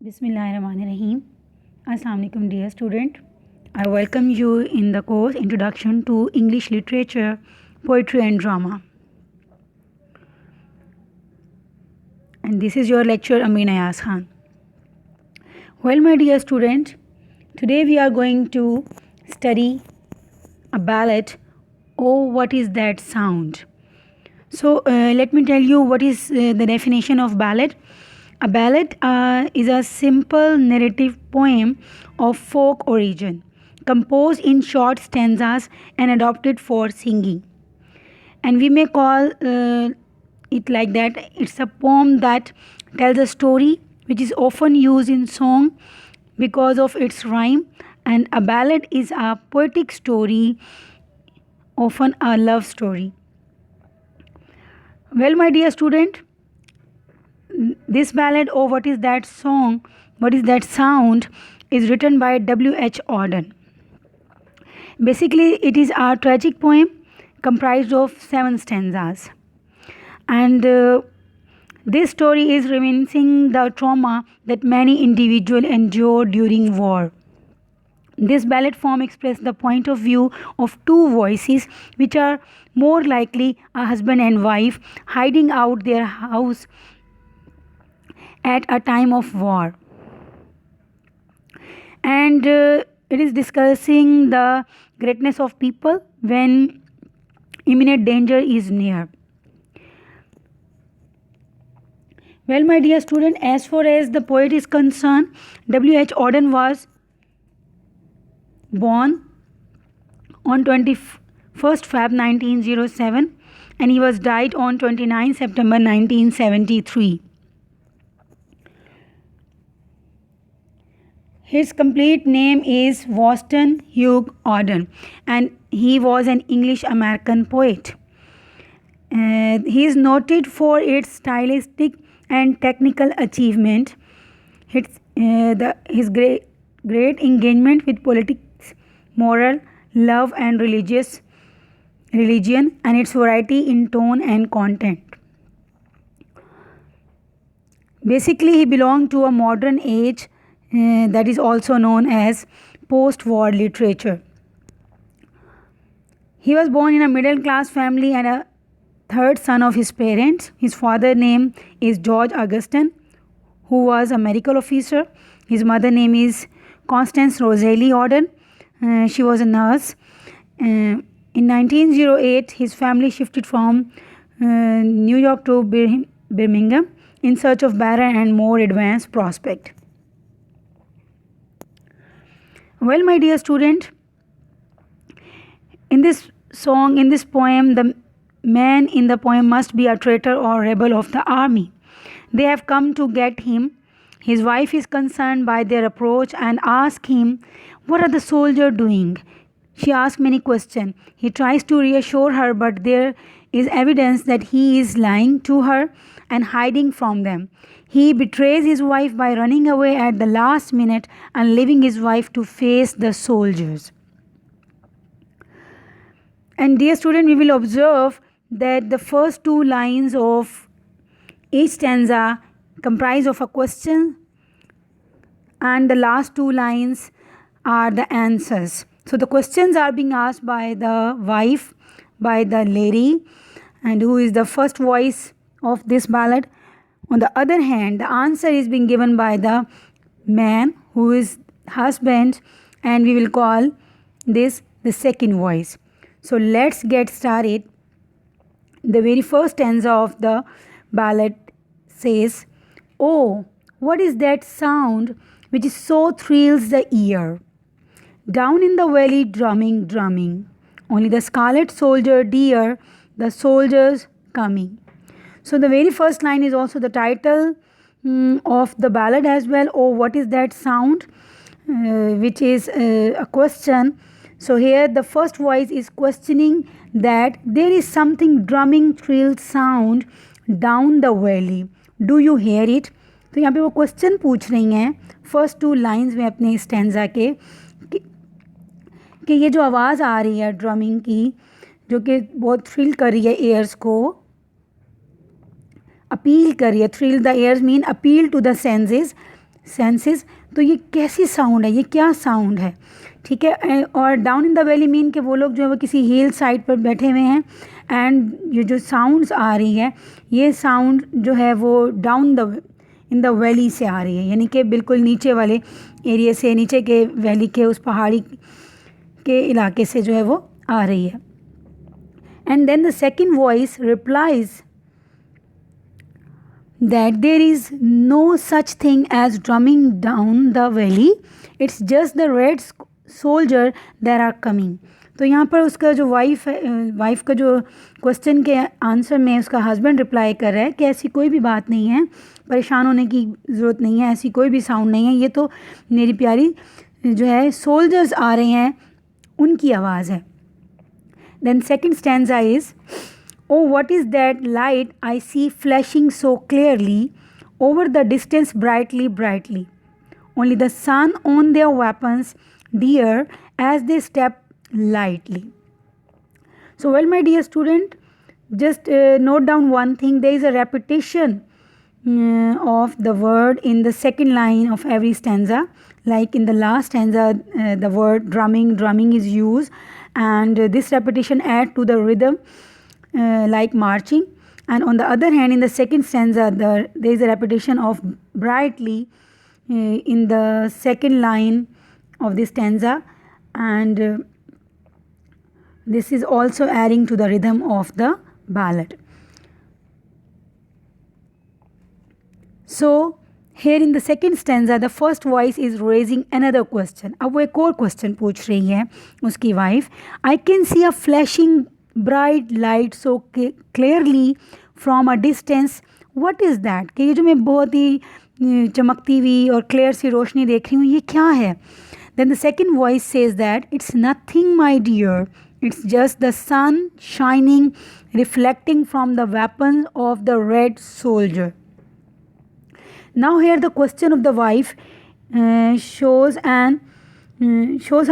Bismillahirrahmanirrahim. Assalamu alaikum dear student. I welcome you in the course Introduction to English Literature, Poetry and Drama. And this is your lecturer Amin Ayaz Khan. Well, my dear student, today we are going to study a ballad, Oh What Is That Sound? So let me tell you what is the definition of ballad. A ballad is a simple narrative poem of folk origin, composed in short stanzas and adapted for singing. And we may call it like that. It's a poem that tells a story, which is often used in song because of its rhyme. And a ballad is a poetic story, often a love story. Well, my dear student, this ballad, Oh What Is That Song, What Is That Sound, is written by W.H. Auden. Basically, it is a tragic poem comprised of 7 stanzas. And this story is reminiscing the trauma that many individuals endure during war. This ballad form expresses the point of view of two voices, which are more likely a husband and wife hiding out their house at a time of war. And it is discussing the greatness of people when imminent danger is near. Well, my dear student, as far as the poet is concerned, W.H. Auden was born on 21st Feb 1907 and he was died on 29 September 1973. His complete name is Washington Hugh Auden and he was an English-American poet. He is noted for its stylistic and technical achievement. His great engagement with politics, moral, love and religion and its variety in tone and content. Basically, he belonged to a modern age that is also known as post-war literature. He was born in a middle-class family and a third son of his parents. His father's name is George Augustin, who was a medical officer. His mother name is Constance Rosalie Auden. She was a nurse. In 1908, his family shifted from New York to Birmingham in search of better and more advanced prospect. Well, my dear student, in this poem, the man in the poem must be a traitor or rebel of the army. They have come to get him. His wife is concerned by their approach and asks him, "What are the soldiers doing?" She asks many questions. He tries to reassure her, but there is evidence that he is lying to her and hiding from them. He betrays his wife by running away at the last minute and leaving his wife to face the soldiers. And dear student, we will observe that the first 2 lines of each stanza comprise of a question and the last 2 lines are the answers. So the questions are being asked by the wife, by the lady, and who is the first voice of this ballad. On the other hand, the answer is being given by the man, who is husband, and we will call this the second voice. So let's get started. The very first stanza of the ballad says, "Oh, what is that sound which so thrills the ear? Down in the valley drumming, drumming. Only the scarlet soldier dear, the soldiers coming." So the very first line is also the title of the ballad as well. Oh, what is that sound? Which is a question. So here the first voice is questioning that there is something drumming thrill sound down the valley. Do you hear it? तो यहाँ पे वो question पूछ रही हैं first 2 lines में अपने stanza के कि ये जो आवाज़ आ रही है ड्रमिंग की, जो कि बहुत थ्रिल कर रही है एयर्स को, अपील कर रही है. Thrill the ears mean appeal to the senses. Senses. तो ये कैसी साउंड है, ये क्या साउंड है, ठीक है। और down in the valley mean कि वो लोग जो है वो किसी हिल साइड पर बैठे हुए हैं एंड ये जो साउंड्स आ रही है ये साउंड जो है वो down the in the valley से आ रही है, यानी कि बिल्कुल नीचे वाले एरिया से, नीचे के वैली के उस पहाड़ी के इलाके से जो है वो आ रही है। And then the second voice replies that there is no such thing as drumming down the valley, it's just the red soldier that are coming। तो यहाँ पर उसका जो वाइफ का जो क्वेश्चन के आंसर में उसका हस्बैंड रिप्लाई कर रहा है कि ऐसी कोई भी बात नहीं है, परेशान होने की ज़रूरत नहीं है, ऐसी कोई भी साउंड नहीं है, ये तो मेरी प्यारी जो है सोल्जर्स आ रहे हैं उनकी आवाज़ है। Then second stanza is, oh, what is that light I see flashing so clearly over the distance brightly, brightly? Only the sun on their weapons, dear, as they step lightly. So, well, my dear student, just note down one thing. There is a repetition of the word in the second line of every stanza. Like in the last stanza, the word drumming is used, and this repetition adds to the rhythm. Like marching, and on the other hand in the second stanza there is a repetition of brightly in the second line of this stanza, and this is also adding to the rhythm of the ballad. So here in the second stanza the first voice is raising another question. अब वो एक और question पूछ रही है उसकी wife, I can see a flashing bright light so clearly from a distance, what is that? कि ये जो मैं बहुत ही चमकती हुई और क्लियर सी रोशनी देख रही हूँ ये क्या है? Then the second voice says that it's nothing my dear, it's just the sun shining reflecting from the weapons of the red soldier. Now here the question of the wife shows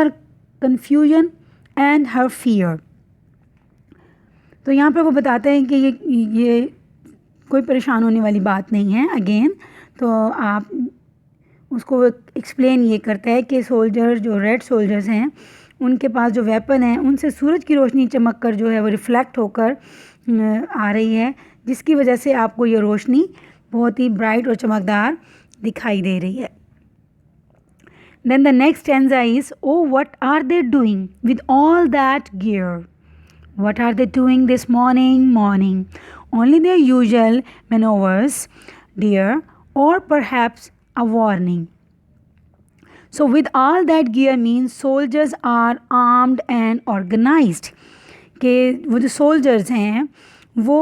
her confusion and her fear. तो यहाँ पर वो बताते हैं कि ये कोई परेशान होने वाली बात नहीं है। अगेन तो आप उसको एक्सप्लेन ये करता है कि सोल्जर जो रेड सोल्जर्स हैं उनके पास जो वेपन है उनसे सूरज की रोशनी चमक कर जो है वो रिफ्लेक्ट होकर आ रही है, जिसकी वजह से आपको ये रोशनी बहुत ही ब्राइट और चमकदार दिखाई दे रही है। Then the next stanza is, oh what are they doing with all that gear? What are they doing this morning? Only their usual maneuvers, dear, or perhaps a warning. So with all that gear means soldiers are armed and organized. कि वो जो soldiers हैं वो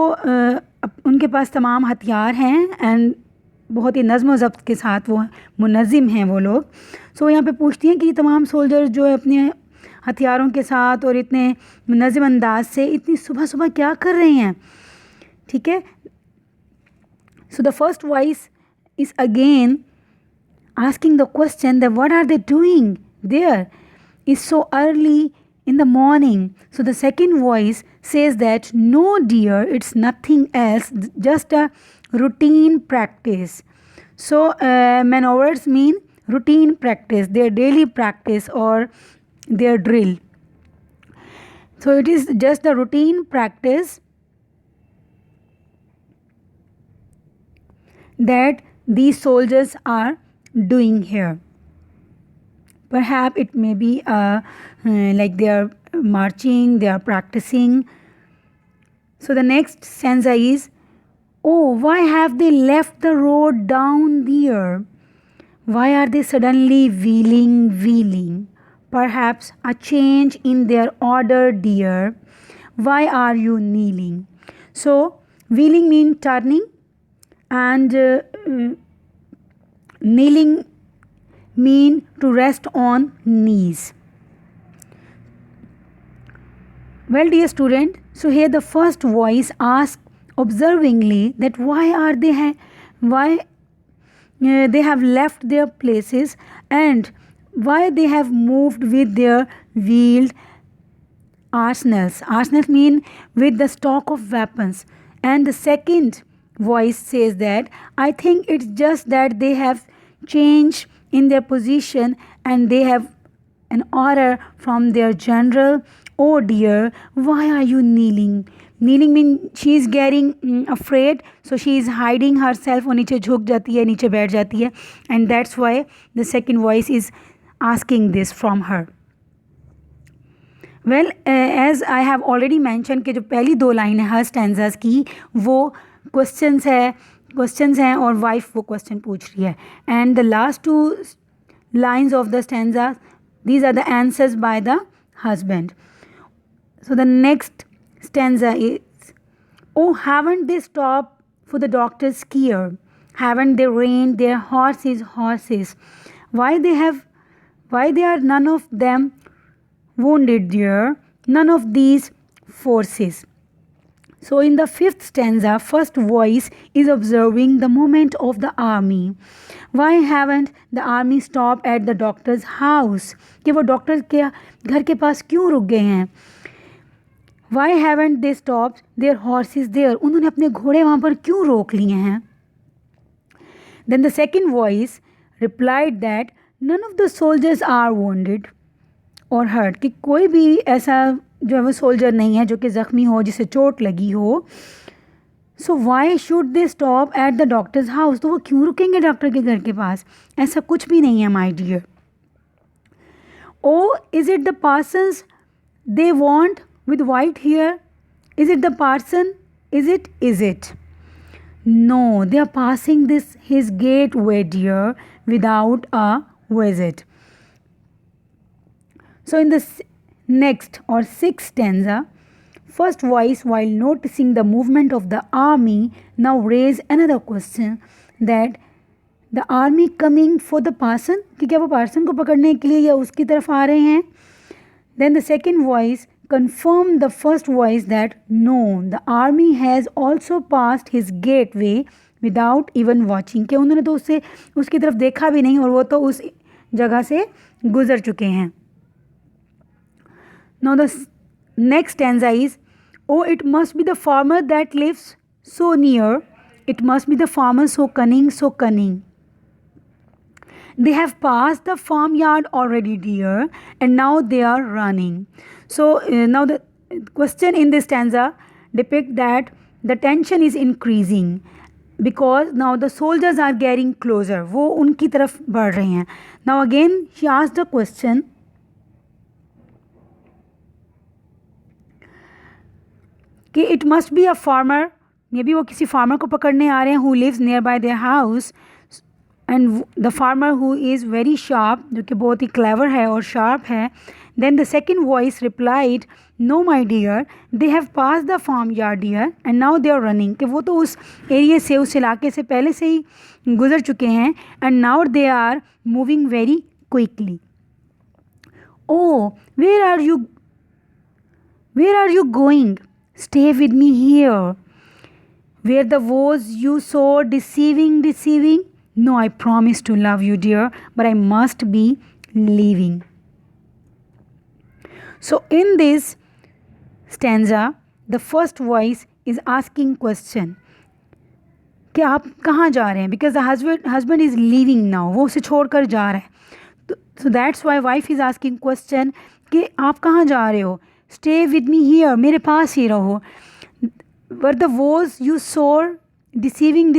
उनके पास तमाम हथियार हैं and बहुत ही नज़्म व ज़ब्त के साथ वो मुनज़्ज़िम हैं वो लोग। सो यहाँ पे पूछती हैं कि तमाम सोल्जर जो है अपने हथियारों के साथ और इतने मुनज़्ज़िम अंदाज से इतनी सुबह सुबह क्या कर रहे हैं, ठीक है। So the first voice is again asking the question that what are they doing there is so early in the morning. So the second voice says that no dear, it's nothing else, just a routine practice. So maneuvers mean routine practice, their daily practice or their drill. So it is just the routine practice that these soldiers are doing here. Perhaps it may be like they are marching, they are practicing. So the next stanza is, oh, why have they left the road down there? Why are they suddenly wheeling? Perhaps a change in their order, dear. Why are you kneeling? So wheeling means turning, and kneeling mean to rest on knees. Well, dear student, so here the first voice asks observingly that why they have left their places and why they have moved with their wheeled arsenals. Arsenals mean with the stock of weapons. And the second voice says that I think it's just that they have change in their position and they have an order from their general, oh dear, why are you kneeling? Kneeling means she is getting afraid, so she is hiding herself, वो नीचे झुक जाती है, नीचे बैठ जाती है, and that's why the second voice is asking this from her. Well, as I have already mentioned कि जो पहली दो लाइन है हर स्टैंजास की वो क्वेश्चंस हैं और वाइफ वो क्वेश्चन पूछ रही है, and the last two lines of the stanza, these are the answers by the husband. So the next stanza is, oh, haven't they stopped for the doctor's care? Haven't they reined their horses? Why they are none of them wounded dear? None of these forces. So in the fifth stanza, first voice is observing the movement of the army. Why haven't the army stopped at the doctor's house? कि वो doctor के घर के पास क्यों रुक गए हैं? Why haven't they stopped their horses there? उन्होंने अपने घोड़े वहाँ पर क्यों रोक लिए हैं? Then the second voice replied that none of the soldiers are wounded or hurt. कि कोई भी ऐसा जो है वो सोल्जर नहीं है जो कि ज़ख्मी हो, जिसे चोट लगी हो. So why should they stop at the doctor's house? तो वो क्यों रुकेंगे डॉक्टर के घर के पास? ऐसा कुछ भी नहीं है my dear. Oh is it the parsons they want with white hair? Is it the parson? Is it? No, they are passing this his gateway dear without a visit. So in the next or sixth stanza, first voice, while noticing the movement of the army, now raise another question that the army coming for the parson, कि क्या वो person को पकड़ने के लिए या उसकी तरफ आ रहे हैं? Then the second voice confirmed the first voice that no, the army has also passed his gateway without even watching, कि उन्होंने तो उसकी तरफ देखा भी नहीं और वो तो उस जगह से गुजर चुके हैं. Now the next stanza is, oh, it must be the farmer that lives so near. It must be the farmer so cunning, so cunning. They have passed the farmyard already, dear, and now they are running. So now the question in this stanza depict that the tension is increasing because now the soldiers are getting closer. वो उनकी तरफ बढ़ रहे हैं. Now again she asked the question कि it must be a farmer, maybe वो किसी farmer को पकड़ने आ रहे हैं, who lives nearby their house, and the farmer who is very sharp, जो कि बहुत ही क्लेवर है और शार्प है. Then the second voice replied, no my dear, they have pass the farmyard dear and now they are running, कि वो तो उस एरिए से, उस इलाके से पहले से ही गुजर चुके हैं, and now they are moving very quickly. Oh where are you going? Stay with me here. Where the woes you saw deceiving? No, I promise to love you, dear, but I must be leaving. So in this stanza, the first voice is asking question कि आप कहाँ जा रहे हैं? Because the husband is leaving now. वो उसे छोड़कर जा रहा है. So that's why wife is asking question कि आप कहाँ जा रहे हो? Stay with me here, मेरे पास ही रहो. Were the vows you swore deceiving?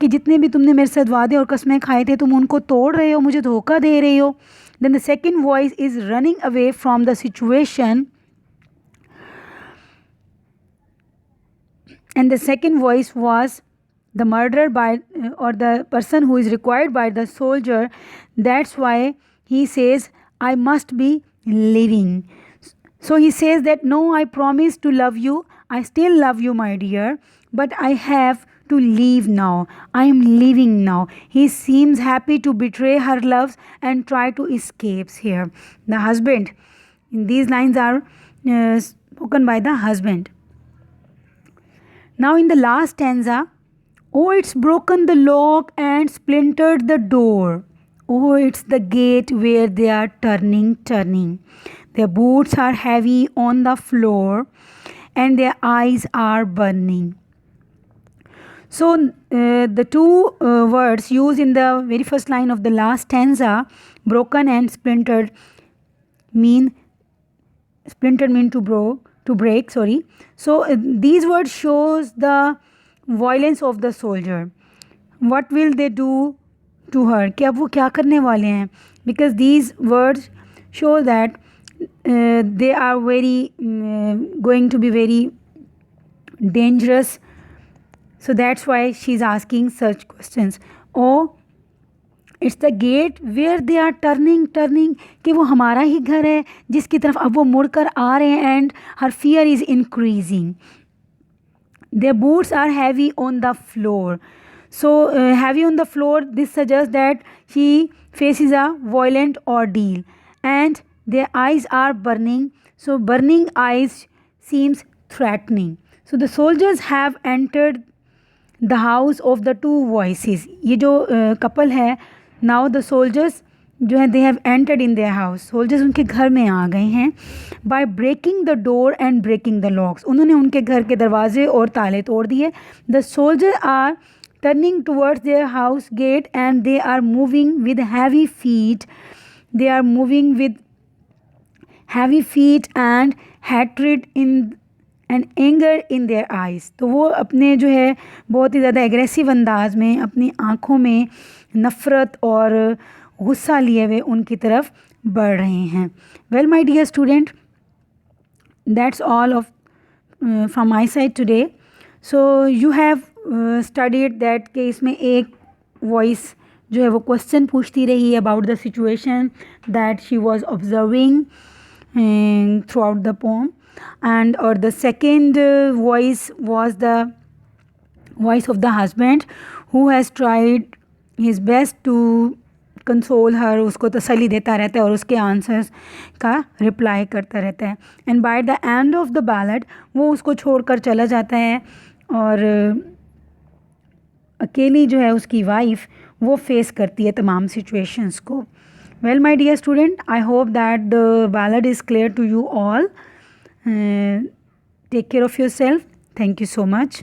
कि जितने भी तुमने मेरे साथ वादे और कसमें खाए थे तुम उनको तोड़ रहे हो, मुझे धोखा दे रहे हो. Then the second voice is running away from the situation, and the second voice was the murderer by or the person who is required by the soldier. That's why he says, I must be leaving. So he says that no, I promise to love you. I still love you, my dear, but I have to leave now. I am leaving now. He seems happy to betray her loves and try to escape here. The husband, these lines are spoken by the husband. Now in the last stanza, oh, it's broken the lock and splintered the door. Oh, it's the gate where they are turning. Their boots are heavy on the floor and their eyes are burning. So the two words used in the very first line of the last stanza, broken and splintered, mean to break, sorry. So these words shows the violence of the soldier. What will they do to her? कि अब वो क्या करने वाले हैं? Because these words show that they are very going to be very dangerous. So that's why she's asking such questions. Or it's the gate where they are turning कि वो हमारा ही घर है जिसकी तरफ अब वो मुड़ कर आ रहे हैं and her fear is increasing. Their boots are heavy on the floor. So heavy on the floor, this suggest that she faces a violent ordeal and their eyes are burning. So burning eyes seems threatening. So the soldiers have entered the house of the two voices. ये जो couple है, now the soldiers जो है they have entered in their house. Soldiers उनके घर में आ गए हैं by breaking the door and breaking the locks. उन्होंने उनके घर के दरवाजे और ताले तोड़ दिए. The soldier are turning towards their house gate and they are moving with heavy feet. They are moving with heavy feet and hatred in and anger in their eyes. तो वो अपने जो है बहुत ही ज़्यादा एग्रेसिव अंदाज में अपनी आँखों में नफ़रत और गुस्सा लिए हुए उनकी तरफ बढ़ रहे हैं. Well my dear student, that's all of from my side today. So you have studied that कि इसमें एक वॉइस जो है वो क्वेश्चन पूछती रही about the situation that she was observing through out the pome. And or the second voice was the voice of the husband who has tried his best to console her. उसको तसल्ली देता रहता है और उसके answers का reply करता रहता है. And by the end of the ballad वो उसको छोड़कर चला जाता है और अकेली जो है उसकी वाइफ वो फेस करती है तमाम सिचुएशंस को. Well my dear student, I hope that the ballad is clear to you all. Take care of yourself. Thank you so much.